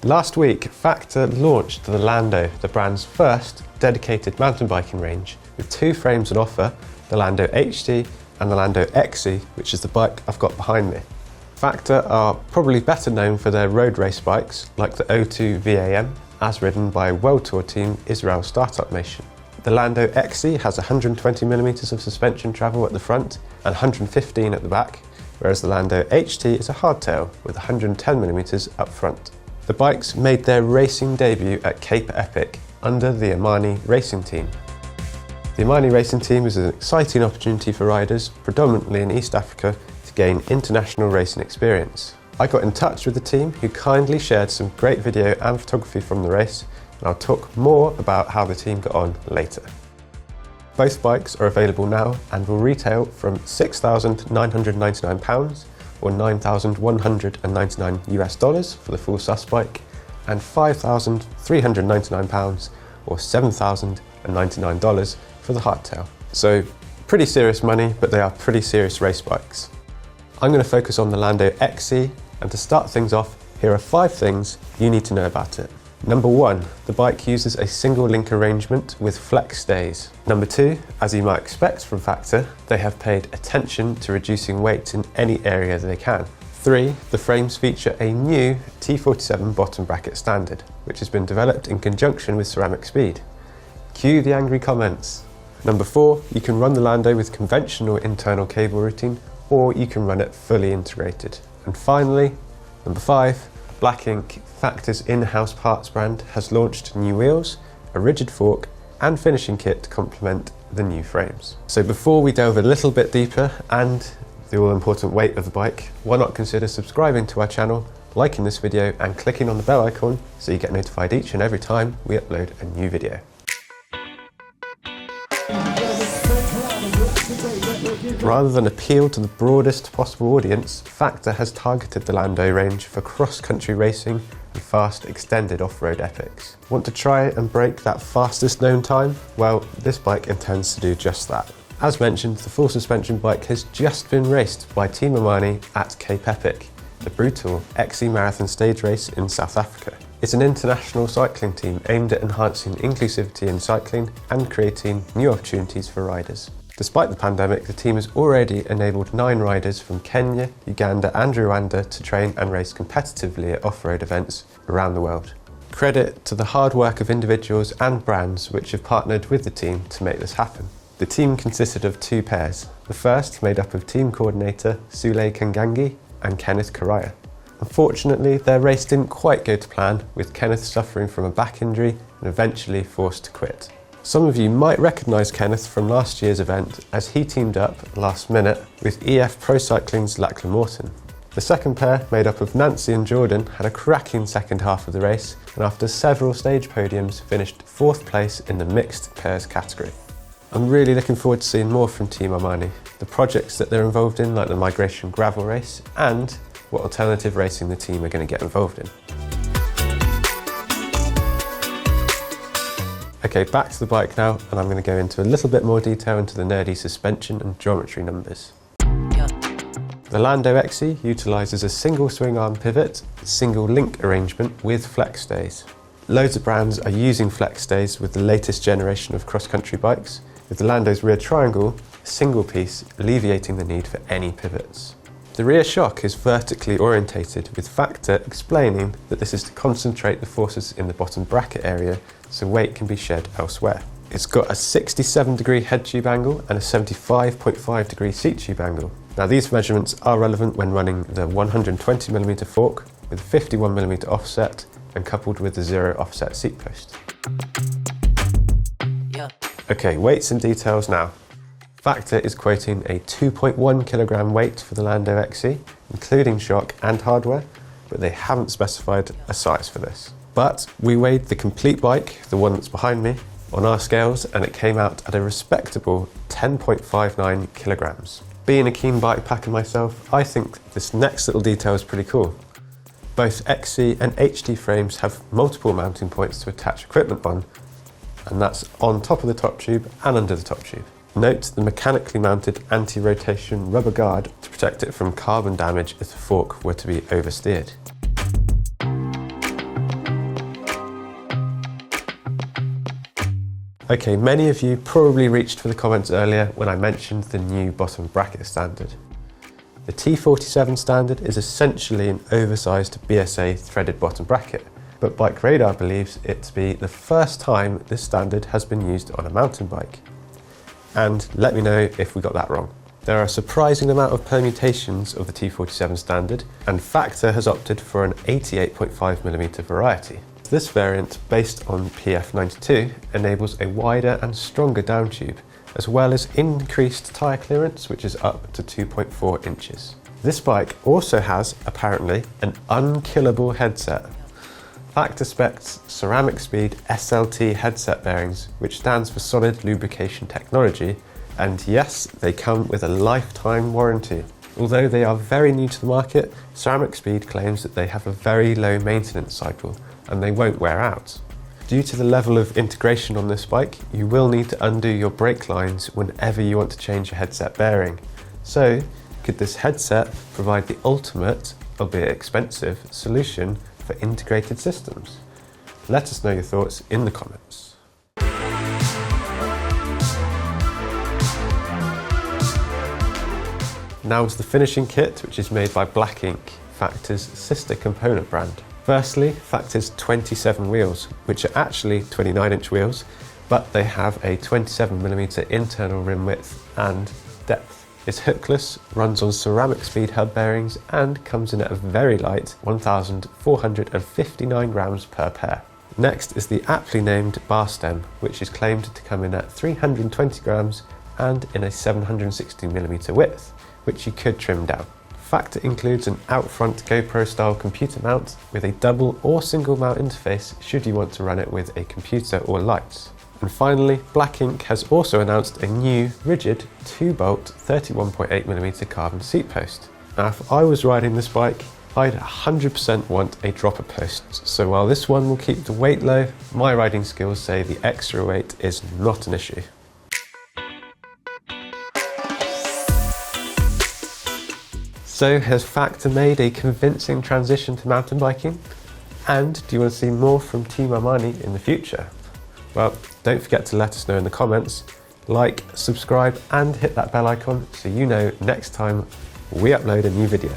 Last week, Factor launched the Lando, the brand's first dedicated mountain biking range, with two frames on offer, the Lando HT and the Lando XC, which is the bike I've got behind me. Factor are probably better known for their road race bikes, like the O2 VAM, as ridden by World Tour team Israel Startup Nation. The Lando XC has 120mm of suspension travel at the front and 115 at the back, whereas the Lando HT is a hardtail with 110mm up front. The bikes made their racing debut at Cape Epic under the Amani Racing Team. The Amani Racing Team is an exciting opportunity for riders, predominantly in East Africa, to gain international racing experience. I got in touch with the team, who kindly shared some great video and photography from the race, and I'll talk more about how the team got on later. Both bikes are available now and will retail from £6,999 or $9,199 US for the full sus bike, and £5,399 or $7,099 for the hardtail. So pretty serious money, but they are pretty serious race bikes. I'm going to focus on the Lando XC, and to start things off, here are 5 things you need to know about it. Number 1, the bike uses a single link arrangement with FlexStays. Number 2, as you might expect from Factor, they have paid attention to reducing weight in any area they can. 3, the frames feature a new T47 bottom bracket standard, which has been developed in conjunction with Ceramic Speed. Cue the angry comments. Number 4, you can run the Lando with conventional internal cable routing, or you can run it fully integrated. And finally, number 5, Black Ink, Factor's in-house parts brand, has launched new wheels, a rigid fork and finishing kit to complement the new frames. So before we delve a little bit deeper and the all-important weight of the bike, why not consider subscribing to our channel, liking this video and clicking on the bell icon so you get notified each and every time we upload a new video. Rather than appeal to the broadest possible audience, Factor has targeted the Lando range for cross-country racing and fast extended off-road epics. Want to try and break that fastest known time? Well, this bike intends to do just that. As mentioned, the full suspension bike has just been raced by Team Amani at Cape Epic, the brutal XC marathon stage race in South Africa. It's an international cycling team aimed at enhancing inclusivity in cycling and creating new opportunities for riders. Despite the pandemic, the team has already enabled 9 riders from Kenya, Uganda and Rwanda to train and race competitively at off-road events around the world. Credit to the hard work of individuals and brands which have partnered with the team to make this happen. The team consisted of 2 pairs, the first made up of team coordinator Sule Kangangi and Kenneth Karaya. Unfortunately, their race didn't quite go to plan, with Kenneth suffering from a back injury and eventually forced to quit. Some of you might recognise Kenneth from last year's event, as he teamed up last minute with EF Pro Cycling's Lachlan Morton. The second pair, made up of Nancy and Jordan, had a cracking second half of the race, and after several stage podiums finished 4th place in the mixed pairs category. I'm really looking forward to seeing more from Team Amani, the projects that they're involved in, like the Migration Gravel race, and what alternative racing the team are going to get involved in. Okay, back to the bike now, and I'm going to go into a little bit more detail into the nerdy suspension and geometry numbers. The Lando XC utilises a single swing arm pivot, single link arrangement with FlexStays. Loads of brands are using FlexStays with the latest generation of cross-country bikes, with the Lando's rear triangle, a single piece, alleviating the need for any pivots. The rear shock is vertically orientated, with Factor explaining that this is to concentrate the forces in the bottom bracket area so weight can be shed elsewhere. It's got a 67-degree head tube angle and a 75.5 degree seat tube angle. Now these measurements are relevant when running the 120mm fork with a 51mm offset and coupled with the 0 offset seat post. Okay, weights and details now. Factor is quoting a 2.1 kilogram weight for the Lando XC, including shock and hardware, but they haven't specified a size for this. But we weighed the complete bike, the one that's behind me, on our scales, and it came out at a respectable 10.59 kilograms. Being a keen bike packer myself, I think this next little detail is pretty cool. Both XC and HT frames have multiple mounting points to attach equipment on, and that's on top of the top tube and under the top tube. Note the mechanically mounted anti-rotation rubber guard to protect it from carbon damage if the fork were to be oversteered. Okay, many of you probably reached for the comments earlier when I mentioned the new bottom bracket standard. The T47 standard is essentially an oversized BSA threaded bottom bracket, but BikeRadar believes it to be the first time this standard has been used on a mountain bike. And let me know if we got that wrong. There are a surprising amount of permutations of the T47 standard, and Factor has opted for an 88.5mm variety. This variant, based on PF92, enables a wider and stronger down tube, as well as increased tyre clearance, which is up to 2.4 inches. This bike also has, apparently, an unkillable headset. Factor specs Ceramic Speed SLT headset bearings, which stands for Solid Lubrication Technology, and yes, they come with a lifetime warranty. Although they are very new to the market, Ceramic Speed claims that they have a very low maintenance cycle and they won't wear out. Due to the level of integration on this bike, you will need to undo your brake lines whenever you want to change your headset bearing. So, could this headset provide the ultimate, albeit expensive, solution for integrated systems? Let us know your thoughts in the comments. Now is the finishing kit, which is made by Black Ink, Factor's sister component brand. Firstly, Factor's 27 wheels, which are actually 29-inch wheels, but they have a 27mm internal rim width and depth. It's hookless, runs on Ceramic Speed hub bearings, and comes in at a very light 1,459 grams per pair. Next is the aptly named bar stem, which is claimed to come in at 320 grams and in a 760mm width, which you could trim down. Factor includes an out-front GoPro style computer mount with a double or single mount interface should you want to run it with a computer or lights. And finally, Black Ink has also announced a new rigid 2-bolt 31.8mm carbon seat post. Now if I was riding this bike, I'd 100% want a dropper post, so while this one will keep the weight low, my riding skills say the extra weight is not an issue. So has Factor made a convincing transition to mountain biking? And do you want to see more from Team Amani in the future? Well, don't forget to let us know in the comments, like, subscribe and hit that bell icon so you know next time we upload a new video.